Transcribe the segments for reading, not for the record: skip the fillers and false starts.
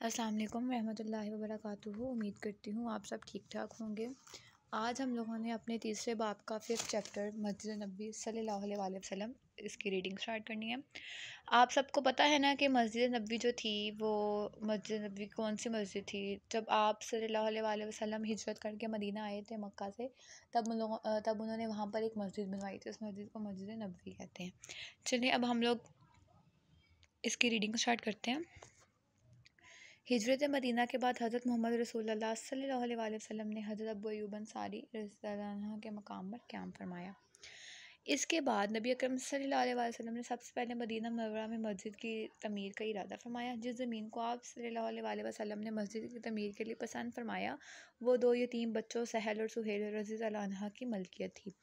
अस्सलाम वालेकुम रहमतुल्लाहि व बरकातुहू। उम्मीद करती हूँ आप सब ठीक ठाक होंगे। आज हम लोगों ने अपने तीसरे बाब का 5th चैप्टर मस्जिद नबी सल्लल्लाहु अलैहि वसल्लम इसकी रीडिंग स्टार्ट करनी है। आप सबको पता है ना कि मस्जिद नबी जो थी वो मस्जिद नबी कौन सी मस्जिद थी। जब आप सल्लल्लाहु अलैहि वसल्लम हिजरत करके मदीना आए थे मक्का से, तब उन्होंने वहाँ पर एक मस्जिद बनवाई थी। उस मस्जिद को मस्जिद नबी कहते हैं। चलिए अब हम लोग इसकी रीडिंग स्टार्ट करते हैं। हिजरत मदीना के बाद हज़रत मोहम्मद रसूलुल्लाह सल्लल्लाहु अलैहि वसल्लम ने हज़रत अबू अय्यूब अंसारी रज़ियल्लाहु अन्हु के मकाम पर क़याम फरमाया। इसके बाद नबी अकरम सल्लल्लाहु अलैहि वसल्लम ने सबसे पहले मदीना मुनव्वरा में मस्जिद की तमीर का इरादा फरमाया। जिस ज़मीन को आप सल्लल्लाहु अलैहि वसल्लम ने मस्जिद की तमीर के लिए पसंद फरमाया वो दो यतीम बच्चों सहल और सुहेल रज़ियल्लाहु अन्हा की मलकियत थी।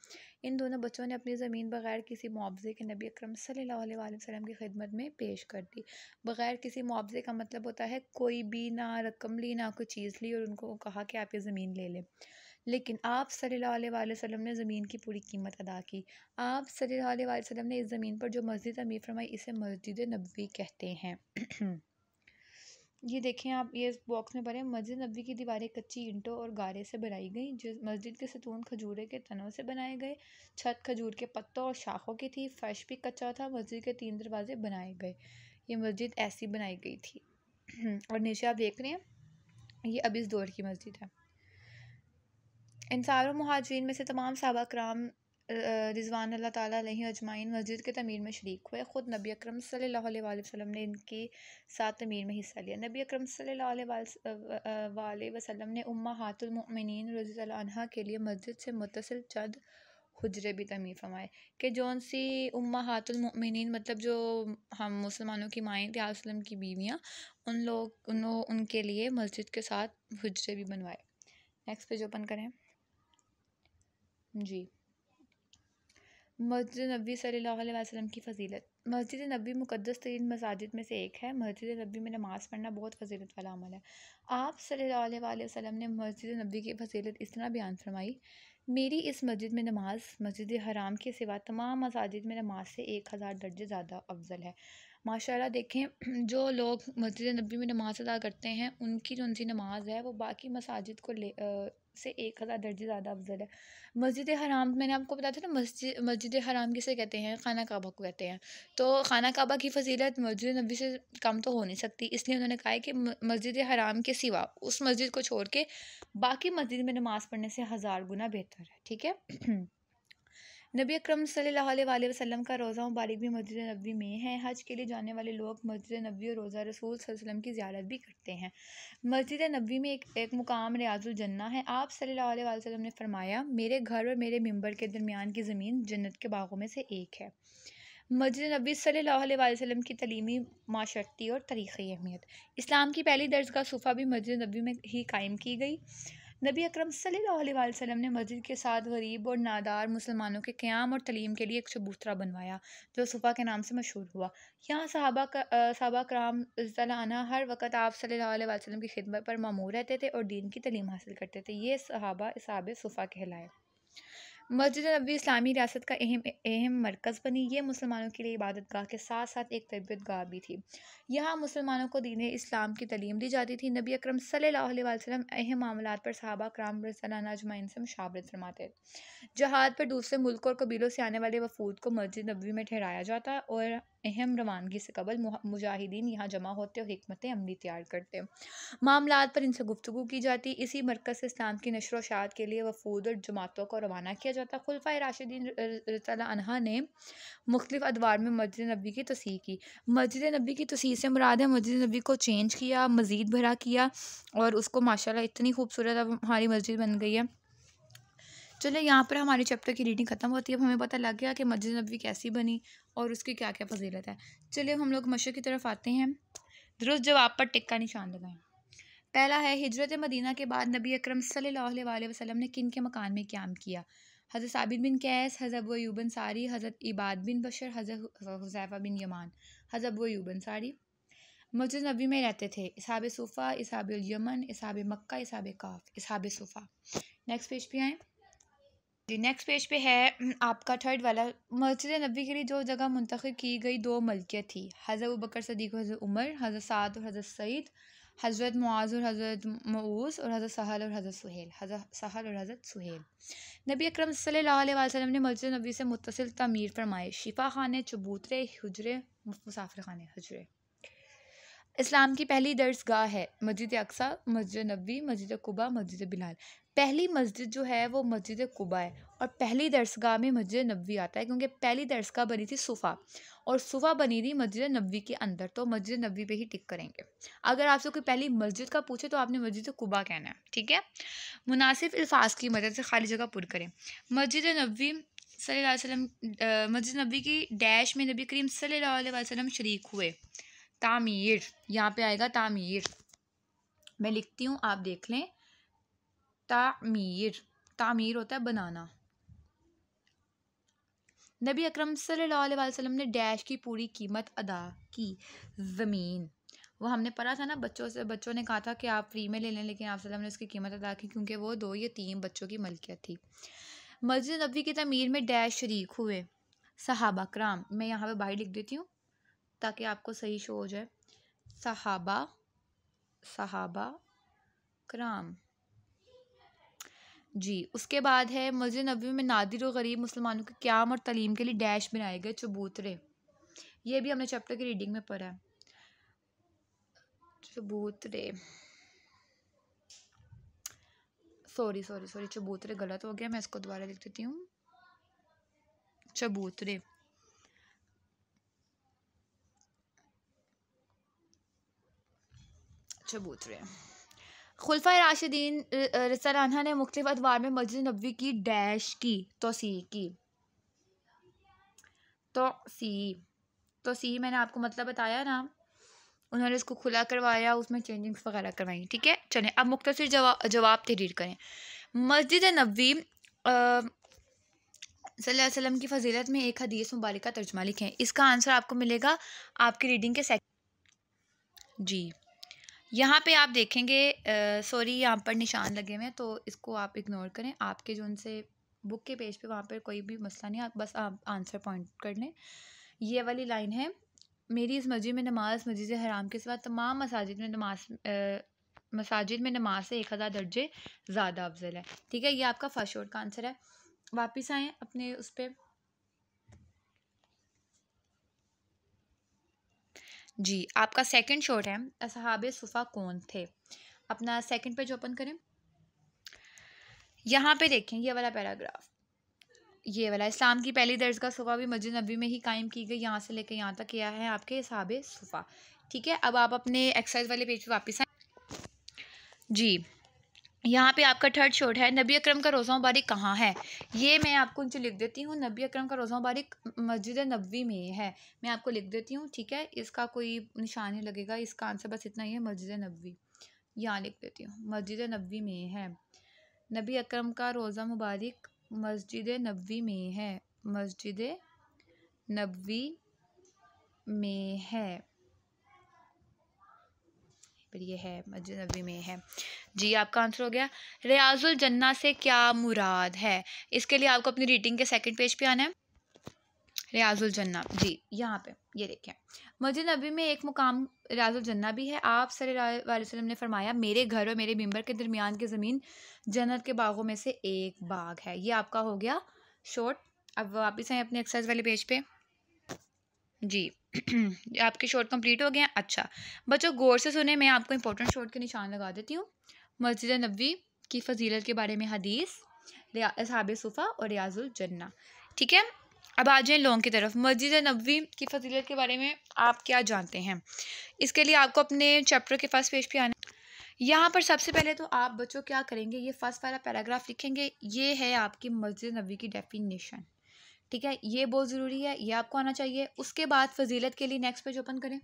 इन दोनों बच्चों ने अपनी ज़मीन बग़ैर किसी मुआवजे के नबी अकरम सल्लल्लाहु अलैहि वसल्लम की खिदमत में पेश कर दी। बग़ैर किसी मुआवजे का मतलब होता है कोई भी ना रकम ली ना कोई चीज़ ली और उनको कहा कि आप ये ज़मीन ले लें, लेकिन आप सल्लल्लाहु अलैहि वसल्लम ने ज़मीन की पूरी कीमत अदा की। आप सल्लल्लाहु अलैहि वसल्लम ने इस ज़मीन पर जो मस्जिद तमीर फरमाई इसे मस्जिद नबवी कहते हैं। ये देखें आप, ये इस बॉक्स में पढ़ें। मस्जिद नबवी की दीवारें कच्ची ईंटों और गारे से बनाई गई। जिस मस्जिद के सतून खजूरे के तनों से बनाए गए। छत खजूर के पत्तों और शाखों की थी। फर्श भी कच्चा था। मस्जिद के 3 दरवाजे बनाए गए। ये मस्जिद ऐसी बनाई गई थी। और नीचे आप देख रहे हैं ये अब इस दौर की मस्जिद है। अंसार और मुहाजिरीन में से तमाम सहाबा कराम रिज़वान अल्लाह ताला अलैहिम अजमाइन मस्जिद के तमीर में शरीक हुए। ख़ुद नबी अकरम सल्लल्लाहु अलैहि वसल्लम ने इनकी साथ तमीर में हिस्सा लिया। नबी अकरम सल्लल्लाहु अलैहि वसल्लम ने उम्महातुल मोमिनीन रज़ियल्लाहु अन्हा के लिए मस्जिद से मुत्तसिल चंद हुजरे भी तमीर फरमाए कि जौन सी उम्महातुल मोमिनीन मतलब जो हम मुसलमानों की माएँ थी वसल्लम की बीवियाँ, उनके लिए मस्जिद के साथ हुजरे भी बनवाए। नेक्स्ट पेज ओपन करें जी। मस्जिद नबी सल्लल्लाहु अलैहि वसल्लम की फ़जीलत। मस्जिद नबी मुक़द्दस तरीन मसाजिद में से एक है। मस्जिद नबी में नमाज़ पढ़ना बहुत फ़जीलत वाला अमल है। आप सल्लल्लाहु अलैहि वसल्लम ने मस्जिद नबी की फ़जीलत इस तरह बयान फरमाई, मेरी इस मस्जिद में नमाज मस्जिद हराम के सिवा तमाम मसाजिद में नमाज से 1000 दर्जे ज़्यादा अफजल है। माशाल्लाह देखें, जो लोग मस्जिद नबी में नमाज अदा करते हैं उनकी जो उनकी नमाज है वो बाकी मसाजिद को से 1000 दर्जे ज़्यादा अफजल है। मस्जिद हराम मैंने आपको बताया था ना, मस्जिद हराम किसे कहते हैं? खाना काबा को कहते हैं। तो खाना काबा की फ़जीलत मस्जिद नबी से कम तो हो नहीं सकती, इसलिए उन्होंने कहा है कि मस्जिद हराम के सिवा उस मस्जिद को छोड़ के बाकी मस्जिद में नमाज़ पढ़ने से 1000 गुना बेहतर है। ठीक है। नबी अकरम सल्लल्लाहु अलैहि वसल्लम का रोज़ा मुबारक भी मस्जिद नबवी में है। हज के लिए जाने वाले लोग मस्जिद नबवी और रोज़ा रसूल सल्लल्लाहु अलैहि वसल्लम की ज़ियारत भी करते हैं। मस्जिद नबवी में एक मुकाम रियाजुल जन्ना है। आप सल्लल्लाहु अलैहि वसल्लम ने फरमाया, मेरे घर और मेरे मिंबर के दरमियान की ज़मीन जन्नत के बागों में से एक है। मस्जिद नबी सल्लल्लाहु अलैहि वसल्लम की तलीमी, माशरती और तारीख़ी अहमियत। इस्लाम की पहली दरसगाह सूफ़ा भी मस्जिद नबी में ही कायम की गई। नबी अकरम सल्लल्लाहु अलैहि वसल्लम ने मस्जिद के साथ गरीब और नादार मुसलमानों के क़याम और तलीम के लिए एक चबूतरा बनवाया जो सूफ़ा के नाम से मशहूर हुआ। यहाँ सहाबा कराम रज़ियल्लाहु अन्हुम हर वक़्त आप सल्लल्लाहु अलैहि वसल्लम की खिदमत पर मामूर रहते थे और दीन की तलीम हासिल करते थे। ये सहाबा असहाबे सूफ़ा कहलाए। मस्जिद नबवी इस्लामी रियासत का अहम मरकज़ बनी। ये मुसलमानों के लिए इबादत गाह के साथ साथ एक तरबियत गाह भी थी। यहाँ मुसलमानों को दीन इस्लाम की तलीम दी जाती थी। नबी अकरम सल्लल्लाहु अलैहि वसल्लम अहम मामलात पर सहाबा कराम रज़ियल्लाहु अन्हुम अजमाइन से मुशावरत फरमाते। जहाद पर दूसरे मुल्क और कबीलों से आने वाले वफूद को मस्जिद नबवी में ठहराया जाता और अहम रवानगी से कबल मुजाहिदीन यहाँ जमा होते और हिकमत अमली तैयार करते। मामलात पर इनसे गुफ्तगू की जाती। इसी मरकज़ से इस्लाम की नशर व शात के लिए वफूद और जमातों को रवाना किया जाता। खुलफाए राशिदीन रज़ियल्लाहु अन्हुम ने मुख्तलिफ़ अदवार में मस्जिद नबवी की तसीह की। मस्जिद नबवी की तसीह से मुराद है मस्जिद नबवी को चेंज किया, मज़ीद भरा किया और उसको माशाल्लाह इतनी खूबसूरत अब हमारी मस्जिद बन गई है। चलो यहाँ पर हमारी चैप्टर की रीडिंग ख़त्म होती है। अब हमें पता लग गया कि मस्जिद नबवी कैसी बनी और उसकी क्या क्या फजीलत है। चलिए हम लोग मशक़ की तरफ आते हैं। दुरुस्त जवाब पर टिक का निशान लगाएं। पहला है, हिजरत मदीना के बाद नबी अकरम सल्लल्लाहु अलैहि वसल्लम ने किन के मकान में क़याम किया? हज़रत साबित बिन कैस, हज़रत अबू अय्यूब अंसारी, हज़रत इबाद बिन बशर, हज़रत हुज़ैफ़ा बिन यमान। हज़रत अबू अय्यूब अंसारी मस्जिद नबी में रहते थे। इसहाब सूफ़ा, इसहाब यमन, इसहाब मक्का, इसहाब काफ, इसहाब सूफ़ा। नेक्स्ट पेज पे आएँ जी। नेक्स्ट पेज पे है आपका थर्ड वाला। मस्जिद नबी के लिए जो जगह मुंतखब की गई दो मलकियत थी, हज़रत अबू बकर सदीक़, हज़रत उमर, हज़रत साद और हज़रत सईद। हज़रत मुआज़ और हज़रत मऊस और हज़रत सहल और हज़रत सुहेल, हज़रत सहल और हज़रत सुहेल। नबी अकरम सल्लल्लाहु अलैहि वसल्लम ने मस्जिद नबी से मुत्तसिल तमीर फरमाए, शिफा खाने, चबूतरे, हुजरे, मुसाफिर खाने, हुजरे। इस्लाम की पहली दरसगाह है मस्जिद अक्सा, मस्जिद नबी, मस्जिद कुबा, मस्जिद बिलाल। पहली मस्जिद जो है वो मस्जिद कुबा है और पहली दरसगाह में मस्जिद नबी आता है, क्योंकि पहली दरसगाह बनी थी सुफ़ा और सुफ़ा बनी थी मस्जिद नबी के अंदर, तो मस्जिद नबी पे ही टिक करेंगे। अगर आपसे कोई पहली मस्जिद का पूछे तो आपने मस्जिद कुबा कहना है, ठीक है। मुनासिब अल्फाज की मदद से खाली जगह पुर करें। मस्जिद नबी सल्लल्लाहु अलैहि वसल्लम, मस्जिद नबी की डैश में नबी करीम सल्लल्लाहु अलैहि वसल्लम शरीक हुए। तामीर, यहाँ पे आएगा तामीर, मैं लिखती हूँ आप देख लें। तामीर, तामीर होता है बनाना। नबी अकरम सल्लल्लाहु अलैहि वसल्लम ने डैश की पूरी कीमत अदा की। ज़मीन, वो हमने पढ़ा था ना बच्चों से, बच्चों ने कहा था कि आप फ्री में ले लें, लेकिन आप सल्लल्लाहु अलैहि वसल्लम ने उसकी कीमत अदा की क्योंकि वो 2 या 3 बच्चों की मलकियत थी। मस्जिद नबी की तमीर में डैश शरीक हुए सहाबा कराम, मैं यहाँ पे बाहर लिख देती हूँ ताकि आपको सही शो हो जाए। सहाबा, सहाबा कराम जी। उसके बाद है मस्जिद नबवी में नादिर और गरीब मुसलमानों के क़याम और तालीम के लिए डैश बनाए गए चबूतरे। ये भी हमने चैप्टर की रीडिंग में पढ़ा है। चबूतरे, सॉरी सॉरी सॉरी, चबूतरे गलत हो गया, मैं इसको दोबारा लिख देती हूँ। चबूतरे, चबूतरे। खुलफा राशिदीन रज़ियल्लाहु अन्हा ने मुख्तलिफ अदवार में मस्जिद नबवी की डैश की तोसी की। तोसी मैंने आपको मतलब बताया ना, उन्होंने इसको खुला करवाया, उसमें चेंजिंग्स वगैरह करवाई, ठीक है। चलें अब मुख्तसर जवाब तहरीर करें। मस्जिद नबवी सल्लल्लाहु अलैहि वसल्लम की फ़जीलत में एक हदीस मुबारक का तर्जुमा लिखें। इसका आंसर आपको मिलेगा आपकी रीडिंग के जी। यहाँ पे आप देखेंगे, सॉरी यहाँ पर निशान लगे हुए हैं तो इसको आप इग्नोर करें। आपके जो उनसे बुक के पेज पे वहाँ पर कोई भी मसला नहीं, आप बस आप आंसर पॉइंट कर लें। ये वाली लाइन है, मेरी इस मस्जिद में नमाज मस्जिद हराम के सिवा तमाम मसाजिद में नमाज से 1000 दर्जे ज़्यादा अफजल है, ठीक है। ये आपका फर्स्ट शॉट का आंसर है। वापस आएँ अपने उस पर जी। आपका सेकंड शॉट है असहाबे सुफ़ा कौन थे। अपना सेकंड पेज ओपन करें। यहाँ पे देखें ये वाला पैराग्राफ, ये वाला, इस्लाम की पहली दरसगाह सुफ़ा भी मस्जिद नबी में ही कायम की गई। यहाँ से लेकर यहाँ तक किया है आपके असहाबे सुफ़ा, ठीक है। अब आप अपने एक्सरसाइज वाले पेज पे वापस आए जी। यहाँ पे आपका थर्ड शॉट है नबी अकरम का रोज़ा मुबारक कहाँ है। ये मैं आपको नीचे लिख देती हूँ, नबी अकरम का रोज़ा मुबारक मस्जिद नबवी में है, मैं आपको लिख देती हूँ, ठीक है। इसका कोई निशान नहीं लगेगा, इसका आंसर बस इतना ही है, मस्जिद नबवी। यहाँ लिख देती हूँ, मस्जिद नबवी में है। नबी अकरम का रोज़ा मुबारक मस्जिद नबवी में है, मस्जिद नबवी में है, फिर ये है मस्जिद नबवी में है जी। आपका आंसर हो गया। रियाजुल जन्ना से क्या मुराद है, इसके लिए आपको अपनी रीडिंग के सेकंड पेज पे आना है। रियाजुल जन्ना जी, यहाँ पे ये देखें, मस्जिद नबी में एक मुकाम रियाजुल जन्ना भी है। आप सल्लल्लाहु अलैहि वसल्लम ने फरमाया मेरे घर और मेरे मिंबर के दरमियान की ज़मीन जन्नत के बागों में से एक बाग है। ये आपका हो गया शॉर्ट। अब वापस आए अपने एक्सरसाइज वाले पेज पे जी। आपके शॉर्ट कंप्लीट हो गए हैं। अच्छा बच्चों गौर से सुने, मैं आपको इंपॉर्टेंट शॉर्ट के निशान लगा देती हूँ। मस्जिद नबवी की फजीलत के बारे में हदीस, असहाबे सुफ़ा और रियाजुल जन्ना, ठीक है। अब आ जाएँ लॉन्ग की तरफ। मस्जिद नबवी की फजीलत के बारे में आप क्या जानते हैं, इसके लिए आपको अपने चैप्टर के फर्स्ट पेज पे आना। यहाँ पर सबसे पहले तो आप बच्चों क्या करेंगे, ये फर्स्ट वाला पैराग्राफ लिखेंगे, ये है आपकी मस्जिद नबवी की डेफिनेशन, ठीक है। ये बहुत ज़रूरी है, ये आपको आना चाहिए। उसके बाद फजीलत के लिए नेक्स्ट पेज ओपन करें।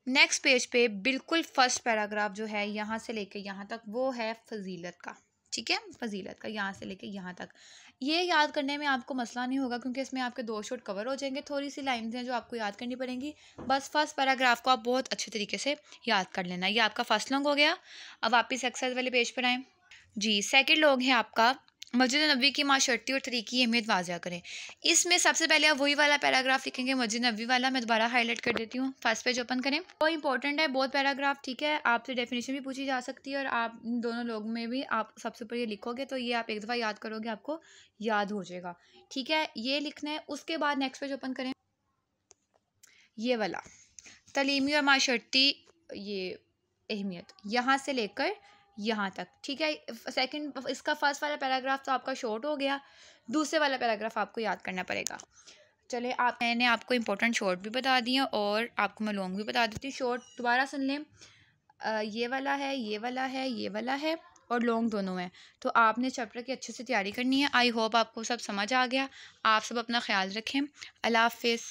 नेक्स्ट पेज पे बिल्कुल फर्स्ट पैराग्राफ जो है यहाँ से लेके यहाँ तक वो है फजीलत का, ठीक है। फजीलत का यहाँ से लेके यहाँ तक, ये याद करने में आपको मसला नहीं होगा क्योंकि इसमें आपके 2 शॉट कवर हो जाएंगे। थोड़ी सी लाइन्स हैं जो आपको याद करनी पड़ेंगी, बस फर्स्ट पैराग्राफ को आप बहुत अच्छे तरीके से याद कर लेना। ये आपका फर्स्ट लॉन्ग हो गया। अब वापस एक्सरसाइज वाले पेज पर आएँ जी। सेकेंड लॉन्ग है आपका मस्जिद नबी की माशरती और तरीक़ी अहमियत वाज़िया करें। इसमें सबसे पहले आप वही वाला पैराग्राफ लिखेंगे, मस्जिद नबी वाला। मैं दोबारा हाईलाइट कर देती हूँ, फर्स्ट पेज ओपन करें। वो इंपॉर्टेंट है बहुत पैराग्राफ, ठीक है। आपसे डेफिनेशन भी पूछी जा सकती है और आप इन दोनों लोग में भी आप सबसे ऊपर ये लिखोगे तो ये आप एक दफ़ा याद करोगे, आपको याद हो जाएगा, ठीक है। ये लिखना है। उसके बाद नेक्स्ट पेज ओपन करें, ये वाला तलीमी और माशरती ये अहमियत, यहाँ से लेकर यहाँ तक, ठीक है। सेकंड इसका फर्स्ट वाला पैराग्राफ तो आपका शॉर्ट हो गया, दूसरे वाला पैराग्राफ आपको याद करना पड़ेगा। चले मैंने आपको इम्पोर्टेंट शॉर्ट भी बता दिया और आपको मैं लॉन्ग भी बता देती हूँ। शॉर्ट दोबारा सुन लें, ये वाला है, ये वाला है, ये वाला है और लॉन्ग दोनों हैं। तो आपने चैप्टर की अच्छे से तैयारी करनी है। आई होप आपको सब समझ आ गया। आप सब अपना ख्याल रखें। अल्लाह हाफिज़।